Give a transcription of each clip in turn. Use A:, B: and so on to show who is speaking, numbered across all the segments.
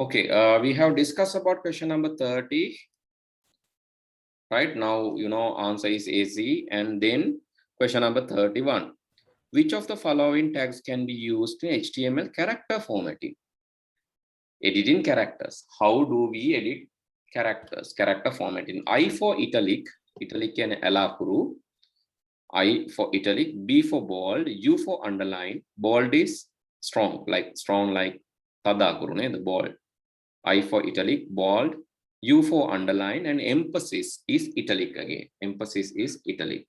A: Okay, we have discussed about question number 30. Right now, answer is AC. And then question number 31. Which of the following tags can be used in HTML character formatting? Editing characters. How do we edit characters? Character formatting. I for italic and elakuru. I for italic, B for bold, U for underline. Bold is strong like tadakuru, the bold. I for italic, bold, U for underline, and emphasis is italic again. Emphasis is italic.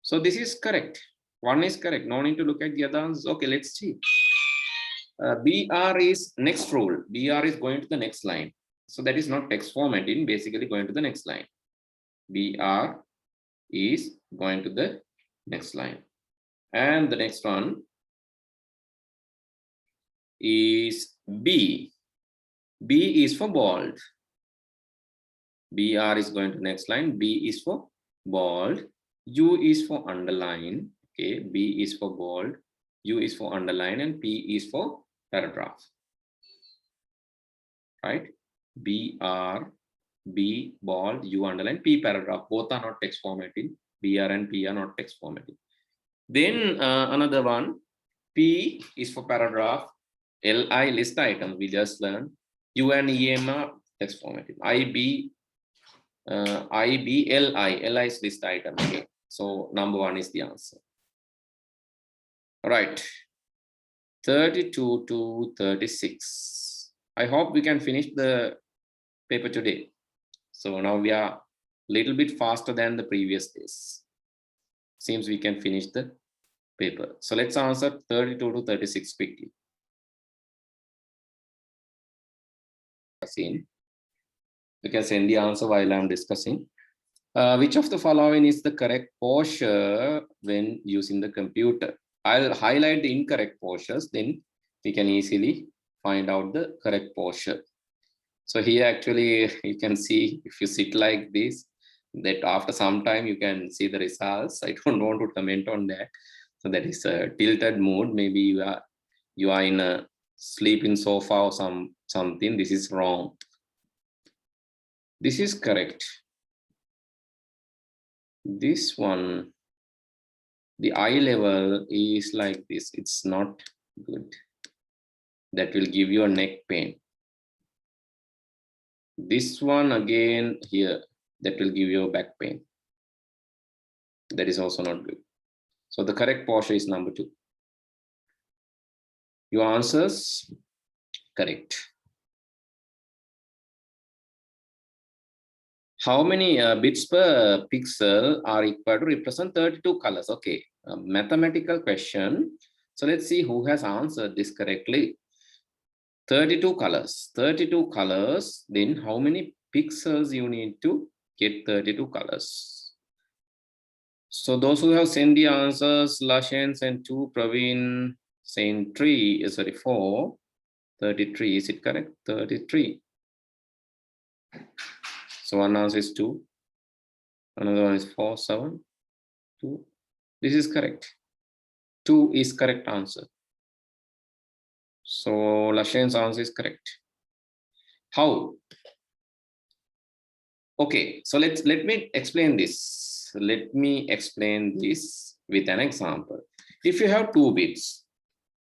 A: So this is correct. One is correct. No need to look at the other ones. Okay, let's see. BR is next rule. BR is going to the next line. So that is not text formatting, basically going to the next line. BR is going to the next line. And the next one is B. B is for bold. BR is going to next line. B is for bold. U is for underline. Okay, B is for bold. U is for underline, and P is for paragraph. Right? BR, B bold, U underline, P paragraph. Both are not text formatting. BR and P are not text formatting. Then another one, P is for paragraph. LI list item we just learned. U and EM are text formatting. IB, LI is list item. Okay, so number one is the answer. All right, 32 to 36. I hope we can finish the paper today. So now we are a little bit faster than the previous days. Seems we can finish the paper. So let's answer 32 to 36 quickly. You can send the answer while I'm discussing. Which of the following is the correct posture when using the computer? I'll highlight the incorrect postures, then we can easily find out the correct posture. So here actually you can see, if you sit like this, that after some time you can see the results. I don't want to comment on that. So that is a tilted mood. Maybe you are in a sleeping sofa or something. This is wrong. This is correct. This one, the eye level is like this. It's not good. That will give you a neck pain. This one again here, that will give you a back pain. That is also not good. So the correct posture is number 2. Your answers correct. How many bits per pixel are equal to represent 32 colors? Okay, a mathematical question. So let's see who has answered this correctly. 32 colors. 32 colors. Then how many pixels you need to get 32 colors? So those who have sent the answers, Lashen sent 2, Praveen saying 3, sorry, 4, 33, is it correct? 33. So one answer is 2, another one is 4, 7, 2. This is correct. 2 is correct answer. So Lashen's answer is correct. How? Okay, so let me explain this. Let me explain this with an example. If you have 2 bits,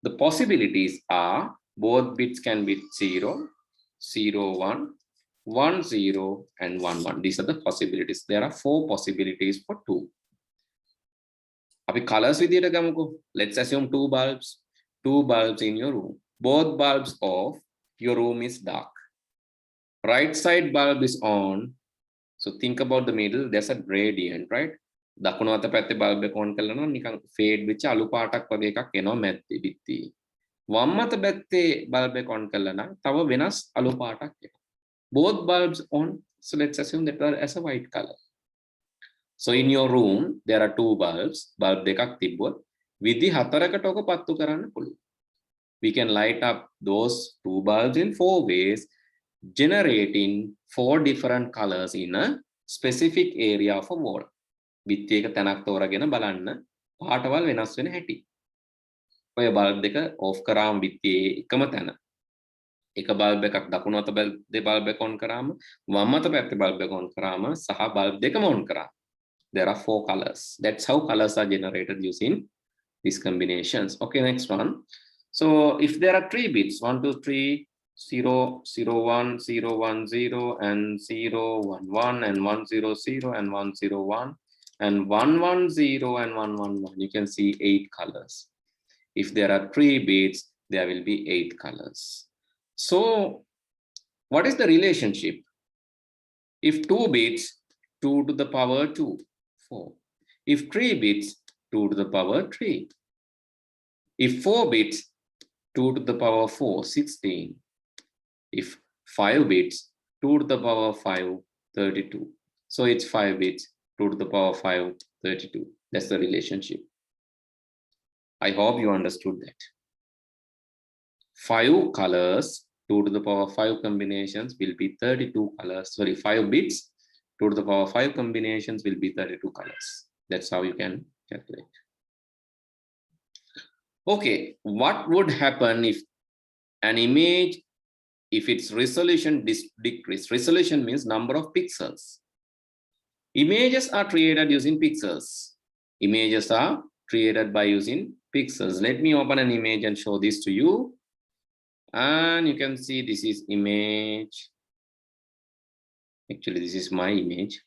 A: the possibilities are both bits can be 0, 0, 1, 1, 0, and 1, 1. These are the possibilities. There are 4 possibilities for 2. Abhi colors vidiyata gamuko. Let's assume 2 bulbs. 2 bulbs in your room. Both bulbs off. Your room is dark. Right side bulb is on. So think about the middle. There's a gradient, right? දකුණු අත පැත්තේ bulb එක on කළා නම් නිකන් fade වෙච්ච අලු පාටක් වගේ එකක් එනවා මැද්දේ පිටි. වම් අත පැත්තේ බල්බ් එක on කළා නම් තව වෙනස් අලු පාටක් එනවා. Both bulbs on, so let's assume that as a white color. So in your room there are 2 bulbs. Bulb දෙකක් තිබ්බොත් විදි 4කට ඔක පත්තු කරන්න පුළුවන්. We can light up those 2 bulbs in 4 ways, generating 4 different colors in a specific area of a wall. බිත්ති එක තැනක් තෝරාගෙන බලන්න පාටවල් වෙනස් වෙන හැටි. ඔය බල්බ් දෙක ඕෆ් කරාම බිත්තියේ එකම තැන එක බල්බ් එකක් දකුණු අත බල්බ් එක on කරාම වම් අත පැත්තේ බල්බ් එක on කරාම සහ බල්බ් දෙකම on කරාම there are 4 colors. That's how colors are generated using these combinations. Okay, next one. So if there are 3 bits 1 2 3 0 0 1 0 1 0 and 0 1 1 and 1 0 0 and 1 0 1 and 1 1 0 and 1 1 1, you can see 8 colors. If there are 3 bits, there will be 8 colors. So what is the relationship? If 2 bits, 2 to the power 2, 4. If 3 bits, 2 to the power 3. If 4 bits, 2 to the power 4, 16. If 5 bits, 2 to the power 5, 32. So it's 5 bits, 2 to the power 5, 32. That's the relationship. I hope you understood that. 5 colors, 2 to the power 5 combinations will be 32 colors. Sorry, 5 bits, 2 to the power 5 combinations will be 32 colors. That's how you can calculate. Okay, what would happen if an image, if its resolution decrease? Resolution means number of pixels. Images are created using pixels. Images are created by using pixels. Let me open an image and show this to you. And you can see this is image. Actually, this is my image.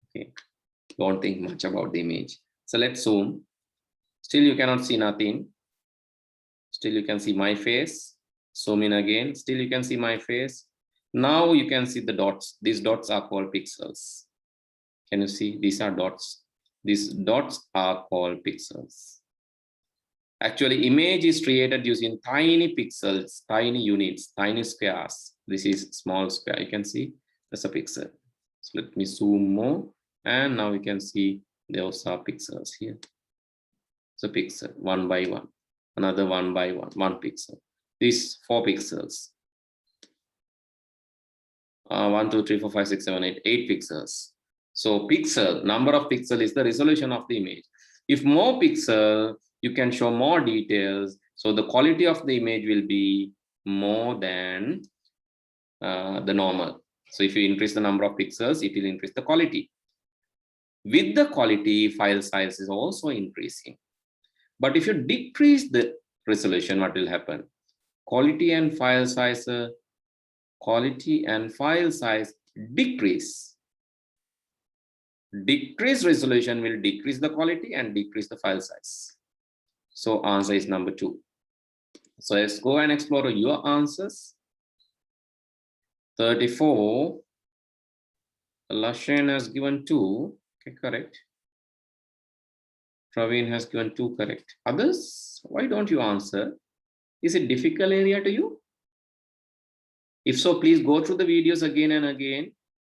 A: Okay, don't think much about the image. So let's zoom. Still you cannot see nothing. Still you can see my face. Zoom in again. Still you can see my face. Now you can see the dots. These dots are called pixels. Can you see? These are dots. These dots are called pixels. Actually, image is created using tiny pixels, tiny units, tiny squares. This is small square. You can see that's a pixel. So let me zoom more. And now you can see those are pixels here. So pixel, 1 by 1. Another 1 by 1, 1 pixel. These 4 pixels. 1 2 3 4 5 6 7 8, 8 pixels. So pixel, number of pixel is the resolution of the image. If more pixel, you can show more details. So the quality of the image will be more than the normal. So if you increase the number of pixels, it will increase the quality. With the quality, file size is also increasing. But if you decrease the resolution, what will happen? Quality and file size decrease. Decreased resolution will decrease the quality and decrease the file size. So answer is number 2. So let's go and explore your answers. 34. Lashen has given 2. Okay, correct. Praveen has given 2 correct. Others, why don't you answer? Is it difficult area to you? If so, please go through the videos again and again.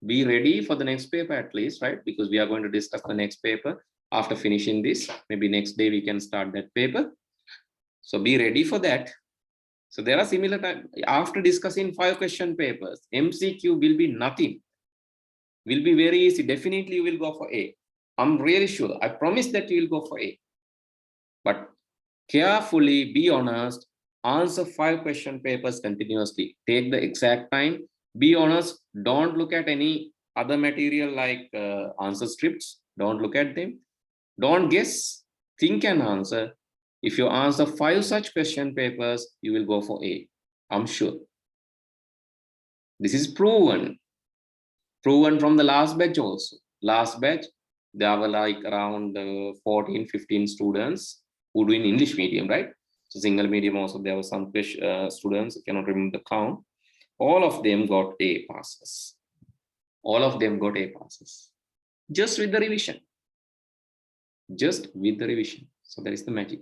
A: Be ready for the next paper at least, right? Because we are going to discuss the next paper after finishing this. Maybe next day we can start that paper. So be ready for that. So there are similar time. After discussing 5 question papers, MCQ will be nothing. Will be very easy. Definitely you will go for A. I'm really sure. I promise that you will go for A. But carefully, be honest, answer 5 question papers continuously. Take the exact time. Be honest. Don't look at any other material like answer scripts. Don't look at them. Don't guess. Think and answer. If you answer 5 such question papers, you will go for A. I'm sure. This is proven. Proven from the last batch also. Last batch, there were like around 14, 15 students who do in English medium, right? So single medium also, there were some students, I cannot remember the count. All of them got A passes. All of them got A passes. Just with the revision. Just with the revision. So that is the magic.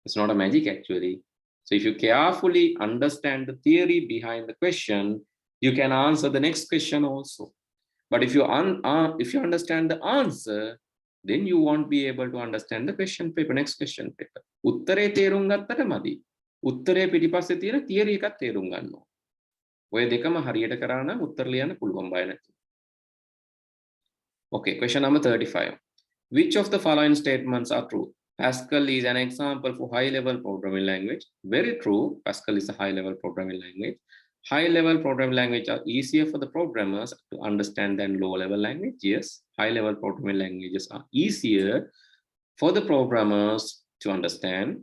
A: It's not a magic actually. So if you carefully understand the theory behind the question, you can answer the next question also. But if you understand the answer, then you won't be able to understand the question paper, next question paper. උත්තරේ තේරුම් ගත්තට මදි. උත්තරේ පිටිපස්සේ තියෙන theory එකක් තේරුම් ගන්න ඕන. ඔය දෙකම හරියට කරා නම් උත්තර ලියන්න පුළුවන් බය නැති. Okay, question number 35. Which of the following statements are true? Pascal is an example for high-level programming language. Very true. Pascal is a high-level programming language. High-level programming language are easier for the programmers to understand than low-level language. Yes, high-level programming languages are easier for the programmers to understand.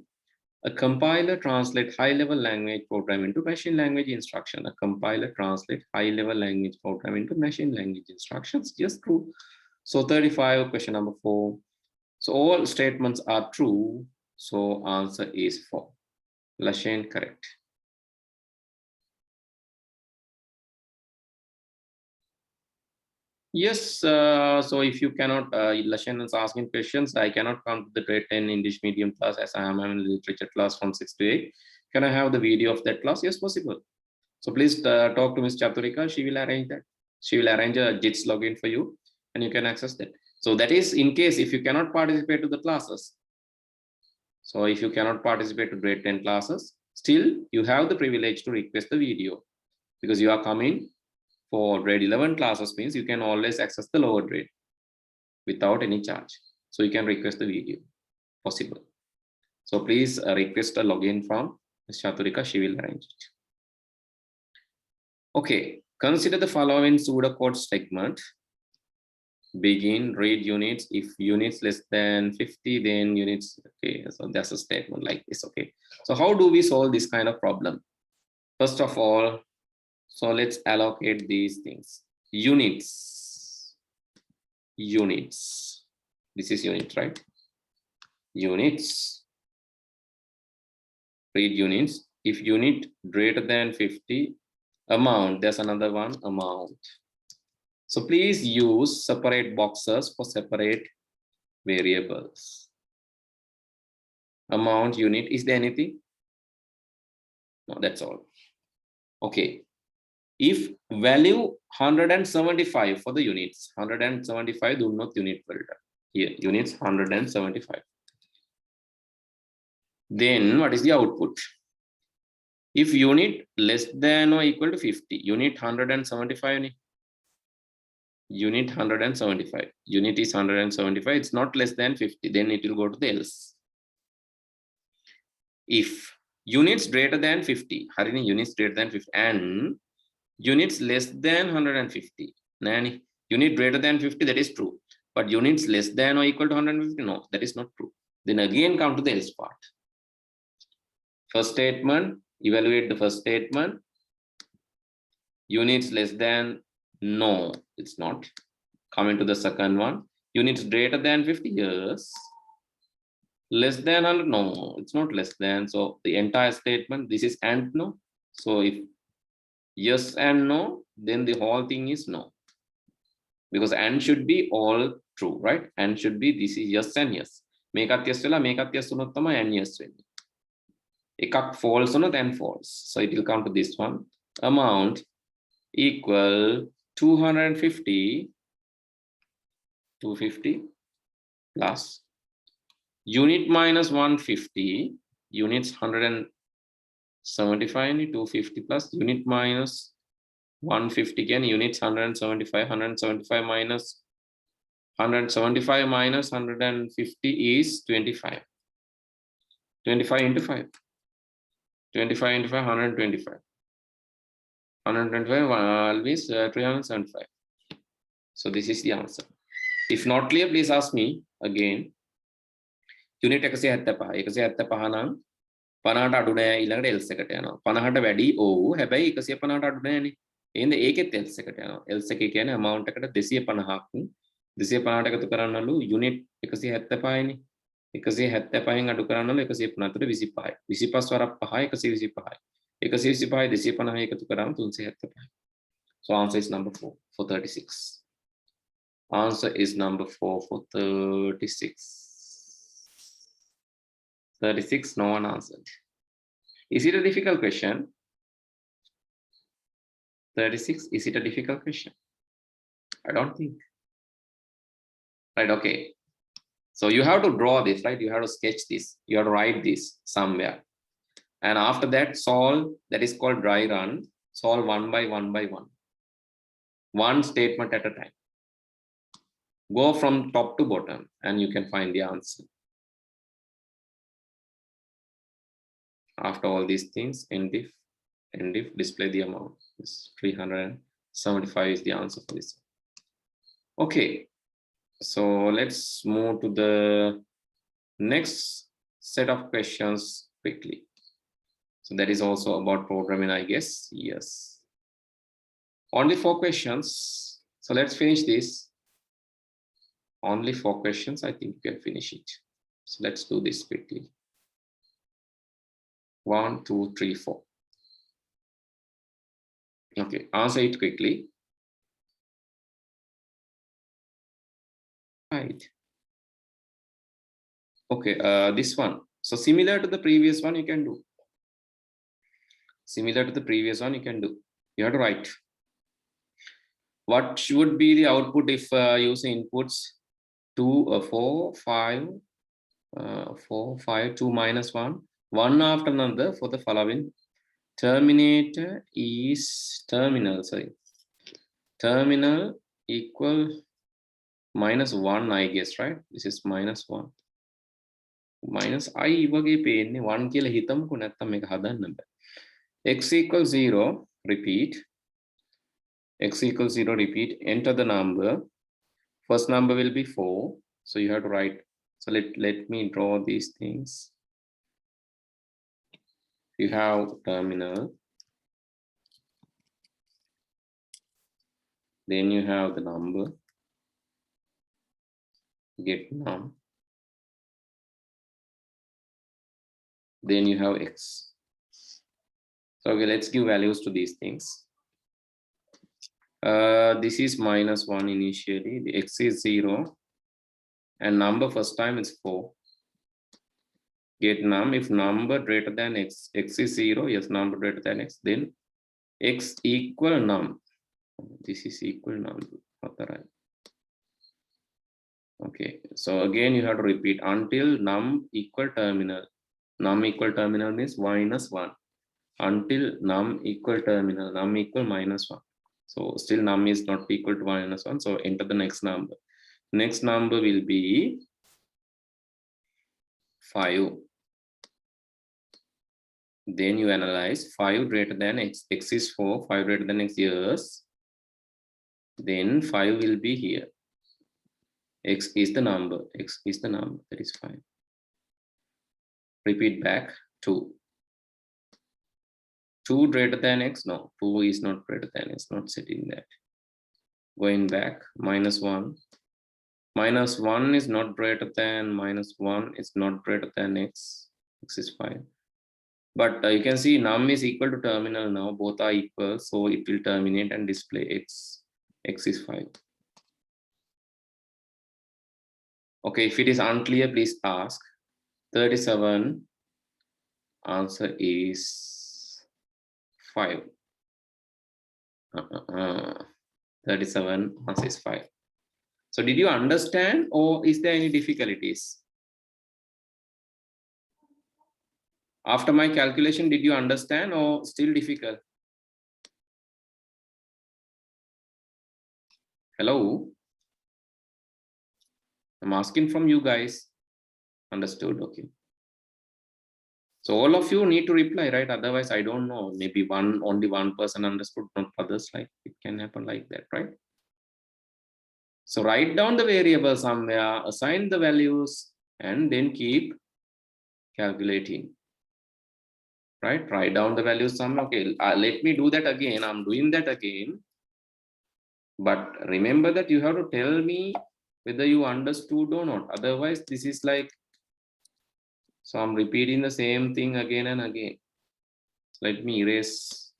A: A compiler translates high-level language program into machine language instruction. A compiler translates high-level language program into machine language instructions. Yes, true. So 35, question number 4. So all statements are true. So answer is 4. Lashain, correct. Yes, so if you cannot, Lashain is asking questions, I cannot come to the grade 10 English medium class as I am in the literature class from 6 to 8. Can I have the video of that class? Yes, possible. So please talk to Ms. Chaturika. She will arrange that. She will arrange a JITS login for you and you can access that. So that is in case if you cannot participate to the classes. So if you cannot participate to grade 10 classes, still you have the privilege to request the video because you are coming for grade 11 classes means you can always access the lower grade without any charge. So you can request the video, possible. So please request a login from Ms. Chaturika, she will arrange it. Okay, consider the following pseudocode segment. Begin, read units. If units less than 50, then units, okay, so that's a statement like this, okay. So how do we solve this kind of problem? First of all, so let's allocate these things. Units, this is unit, right? Units, read units. If unit greater than 50, amount, there's another one, amount. So please use separate boxes for separate variables. Amount, unit, is there anything? No, that's all. Okay. If value 175 for the units, 175 do not unit filter. Here, units 175. Then what is the output? If unit less than or equal to 50, unit 175, unit 175, unit is 175, it's not less than 50, then it will go to the else. If units greater than 50, Harini, units greater than 50 and units less than 150, Nani, unit greater than 50, that is true, but units less than or equal to 150, no, that is not true. Then again come to the else part. First statement, evaluate the first statement. Units less than, no, it's not. Coming to the second one, units greater than 50 years, less than 100, no, it's not less than. So the entire statement, this is and no. So if yes and no, then the whole thing is no. Because and should be all true, right? And should be, this is yes and yes. Mekath yes vela, mekath yes unot thamai and yes වෙන්නේ. Ekak false unot and false. So it will come to this one. Amount equal 250 plus unit minus 150, units 175, 250 plus unit minus 150 again, units 175, 175 minus 175 minus 150 is 25. 25 into 5. 25 into 5, 125. 125 always 375. So this is the answer. If not clear, please ask me again. Unit 175 නම් 50ට අඩු නෑ ඊළඟට else එකට යනවා. 50ට වැඩි ඕ හැබැයි 150ට අඩු නෑනේ. එහෙනම් ඒකෙත් else එකට යනවා. else එකේ කියන්නේ amount එකට 250ක් 250ට එකතු කරන්නලු unit 175නේ. 175න් අඩු කරන්නලු 150ට 25යි. 25 වරක් 5යි 125යි. 125 250 එකතු කරාම 375. So answer is number 4 for 36. Answer is number 4 for 36. 36, no one answered. Is it a difficult question? 36, is it a difficult question? I don't think. Right, okay. So you have to draw this, right? You have to sketch this. You have to write this somewhere. And after that, solve, that is called dry run. Solve one by one. One statement at a time. Go from top to bottom and you can find the answer. After all these things, end if display the amount. This 375 is the answer for this. Okay, so let's move to the next set of questions quickly. So that is also about programming, I guess. Yes. Only 4 questions. So let's finish this. Only 4 questions. I think you can finish it. So let's do this quickly. 1, 2, 3, 4. Okay, answer it quickly. Right. Okay, this one. So similar to the previous one, you can do. Similar to the previous one, you can do. You have to write. What should be the output if using inputs 2, 4, 5, 4, 5, 2 minus 1, one after another for the following. Terminator is terminal, sorry. Terminal equal minus 1, I guess, right? This is minus 1. Minus I වගේ පේන්නේ 1 කියලා හිතමුකෝ නැත්තම් මේක හදන්න බෑ. X equals 0, repeat. X equals 0, repeat. Enter the number. First number will be 4. So you have to write. So let me draw these things. You have terminal. Then you have the number. Get num. Then you have X. So okay, let's give values to these things. This is minus 1 initially. The X is 0. And number first time is 4. Get num. If number greater than X, X is 0. Yes, number greater than X. Then X equal num. This is equal num. Okay, so again you have to repeat until num equal terminal. Num equal terminal means minus 1. Until num equal terminal, num equal minus 1. So still num is not equal to minus 1. So enter the next number. Next number will be 5. Then you analyze 5 greater than X. X is 4, 5 greater than X, yes. Then 5 will be here. X is the number. X is the number. That is 5. Repeat back 2. 2 greater than X? No, 2 is not greater than X. Not setting that. Going back, minus 1. Minus 1 is not greater than minus 1 is not greater than X. X is 5. But you can see num is equal to terminal now. Both are equal. So it will terminate and display X. X is 5. Okay, if it is unclear, please ask. 37. Answer is 5. 37. Answer is 5. So did you understand or is there any difficulties? After my calculation, did you understand or still difficult? Hello? I'm asking from you guys. Understood? Okay. So all of you need to reply, right? Otherwise, I don't know. Maybe only one person understood, not others. Like it can happen like that, right? So write down the variable somewhere, assign the values, and then keep calculating. Right? Write down the values somewhere. Okay, let me do that again. I'm doing that again. But remember that you have to tell me whether you understood or not. Otherwise, this is like, so I'm repeating the same thing again and again. So let me erase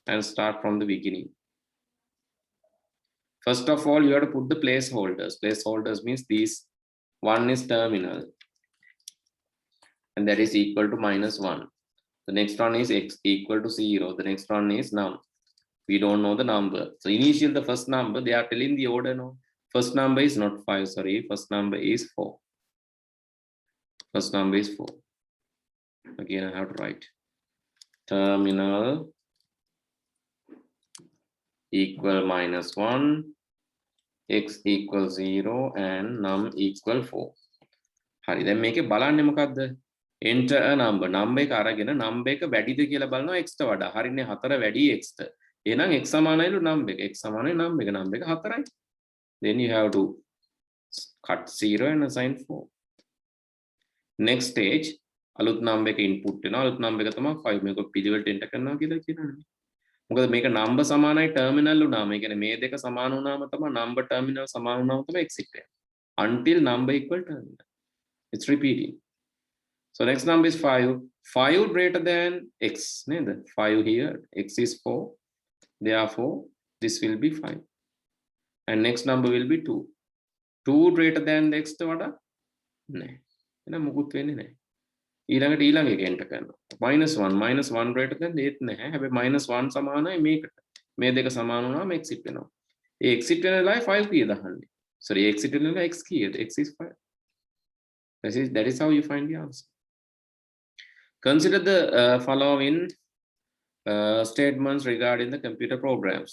A: and start from the beginning. First of all, you have to put the placeholders. Placeholders means these. One is terminal, and that is equal to minus 1. The next one is X equal to 0. The next one is num. We don't know the number. So initial, the first number, they are telling the order now. First number is not 5, sorry. First number is 4. First number is 4. Again, I have to write. Terminal equal minus 1. X equals 0 and num equal 4. Hari, then make a බලන්නේ මොකද්ද? enter a number. Number එක අරගෙන number එක වැඩිද කියලා බලනවා x ට වඩා. හරිනේ 4 වැඩි x ට. එහෙනම් x සමානයිලු number එක. x සමානයි number එක. number එක 4යි. Then you have to cut 0 and assign 4. Next stage අලුත් number එක input වෙනවා. අලුත් number එක තමයි 5. මේක පිළිවෙලට enter කරනවා කියලා කියනවානේ. මොකද මේක number සමානයි terminal උනාම. ඒ කියන්නේ මේ දෙක සමාන වුණාම තමයි number terminal සමාන වුණාම තමයි exit වෙන්නේ. Until number equal terminal. It's repeating. So next number is 5. 5 greater than x. 5 here. X is 4. Therefore, this will be 5. And next number will be 2. 2 greater than the x ට වඩා නැහැ. එහෙනම් මුකුත් වෙන්නේ නැහැ. ඊළඟට ඊළඟ එක එන්ටර් කරනවා. -1 greater than 8 නැහැ. හැබැයි -1 සමානයි මේකට. මේ දෙක සමාන වුණාම exit වෙනවා. ඒ exit වෙන වෙලාවේ 5 කීයද අහන්නේ? Sorry, exit වෙන වෙලාවේ x කීයද? X is 5. That is how you find the answer. Consider the following statements regarding the computer programs.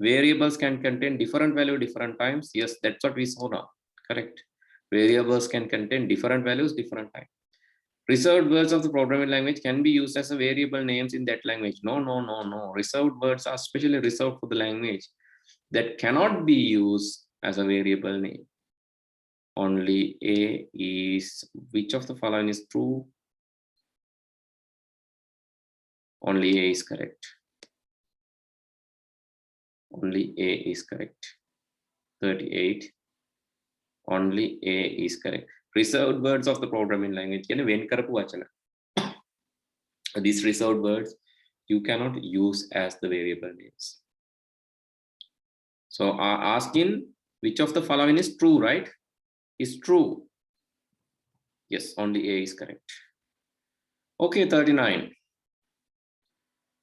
A: Variables can contain different value different times. Yes, that's what we saw now. Correct. Variables can contain different values different times. Reserved words of the programming language can be used as a variable names in that language. No. Reserved words are specially reserved for the language that cannot be used as a variable name. Only A is, which of the following is true? Only A is correct. Only A is correct. 38. Only A is correct. Reserved words of the programming language. These reserved words you cannot use as the variable names. So asking which of the following is true, right? Is true. Yes, only A is correct. Okay, 39.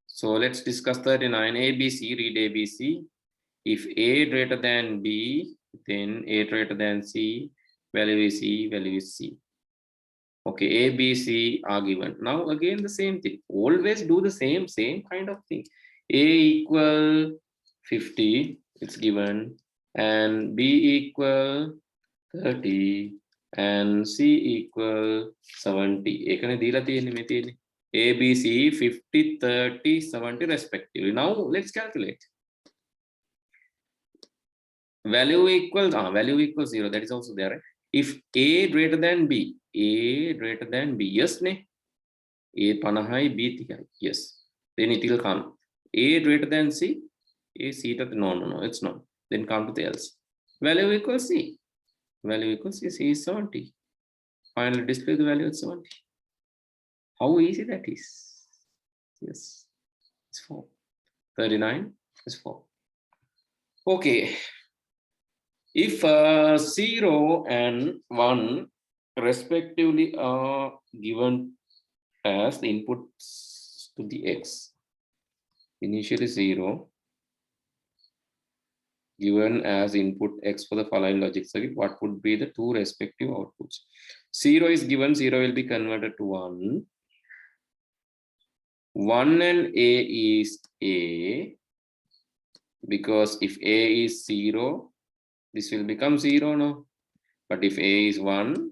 A: So let's discuss 39. ABC, read ABC. If A greater than B, then A greater than C, value is C, value is C. Okay, A, B, C are given. Now again the same thing. Always do the same kind of thing. A equal 50, it's given, and B equal 30, and C equal 70. එකනේ දීලා තියෙන්නේ මේ තියෙන්නේ. A, B, C 50, 30, 70 respectively. Now let's calculate. Value equals 0. That is also there. Right? If A greater than B, yes, ne? A panahai, B thikai. Yes. Then it will come. A greater than C, A C. No, it's not. Then come to the else. Value equals C. Value equals C. C is 70. Finally display the value at 70. How easy that is. Yes. It's 4. 39 is 4. Okay. If 0 and 1 respectively are given as the inputs to the x, initially 0 given as input x for the following logic circuit, what would be the two respective outputs? 0 is given, 0 will be converted to 1. 1 and A is A, because if A is 0, this will become 0 now. But if A is 1,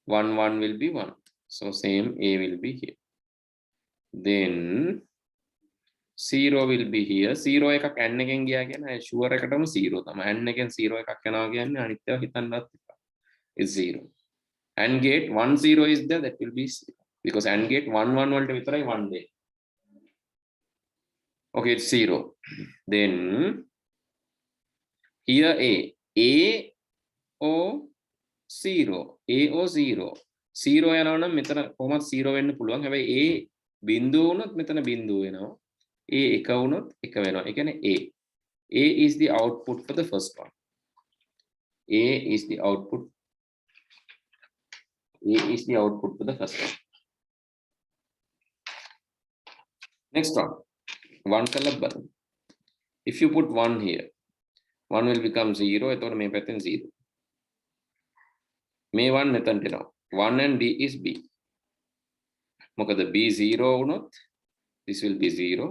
A: 1 will be 1. So same A will be here. Then 0 will be here. 0 එකක් n එකෙන් ගියා කියන්නේ sure එකටම 0 තමයි. n එකෙන් 0 එකක් යනවා කියන්නේ අනිත් ඒවා හිතන්නවත් එපා. It's 0. AND gate 1 0 is there, that will be 0. Because AND gate 1 1 වලට විතරයි 1 දෙන්නේ. Okay, it's 0. Then here A or 0. A or 0. 0 යනවා නම් මෙතන කොහොමද 0 වෙන්න පුළුවන්. හැබැයි A බිඳුව වුණොත් මෙතන බිඳුව වෙනවා. A එක වුණොත් එක වෙනවා. ඒ කියන්නේ A. A is the output for the first one. A is the output. A is the output for the first one. Next one. 1 color button. If you put 1 here, 1 will become 0. එතකොට මේ පැත්තෙන් 0. මේ 1 මෙතනට එනවා. 1 and B is B. මොකද B 0 වුණොත් this will be 0.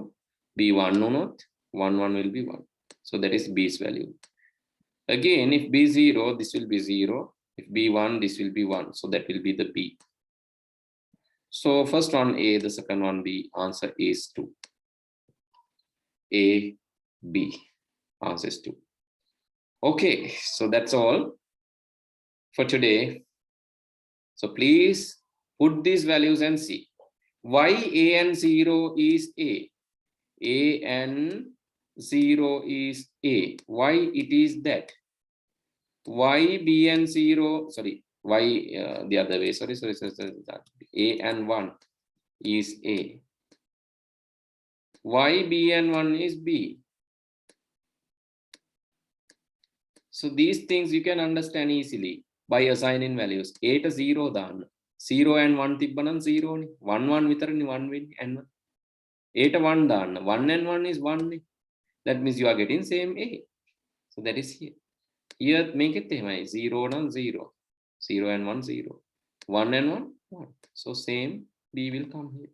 A: B 1 වුණොත් 1 will be 1. So that is B's value. Again, if B 0, this will be 0. If B 1, this will be 1. So that will be the B. So first one A, the second one B. Answer is 2. A, B. Answer is 2. Okay, so that's all for today. So please put these values and see. Why A and 0 is A? A and 0 is A. Why it is that? Why B and 0, sorry, why the other way, sorry, A and 1 is A. Why B and 1 is B? So these things you can understand easily by assigning values. A to 0 dan 0 and 1 tibbanan 0 ni 1 1 vitarani 1 win and 1. A to 1 dan 1 and 1 is 1 ni. That means you are getting same A. So that is here. Here make it 0 and 0. 0 and 1 0. 1 and 1 1. So same B will come here.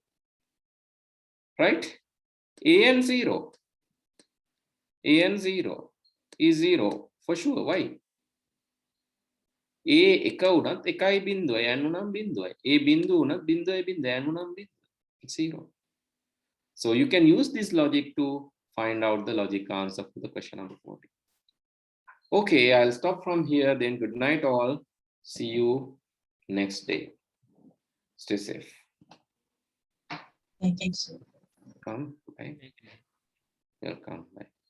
A: Right? A and 0. A and 0 is 0 for sure. Why? A එක උනත් එකයි බින්දුවයි n උනම් බින්දුවයි. A බින්දුව උනත් බින්දුවයි බින්දුව n උනම් බින්දුව. It's 0. So you can use this logic to find out the logic answer for the question number 40. Okay, I'll stop from here. Then good night all. See you next day. Stay safe.
B: Thank you, sir.
A: Come. Bye. Welcome. Bye.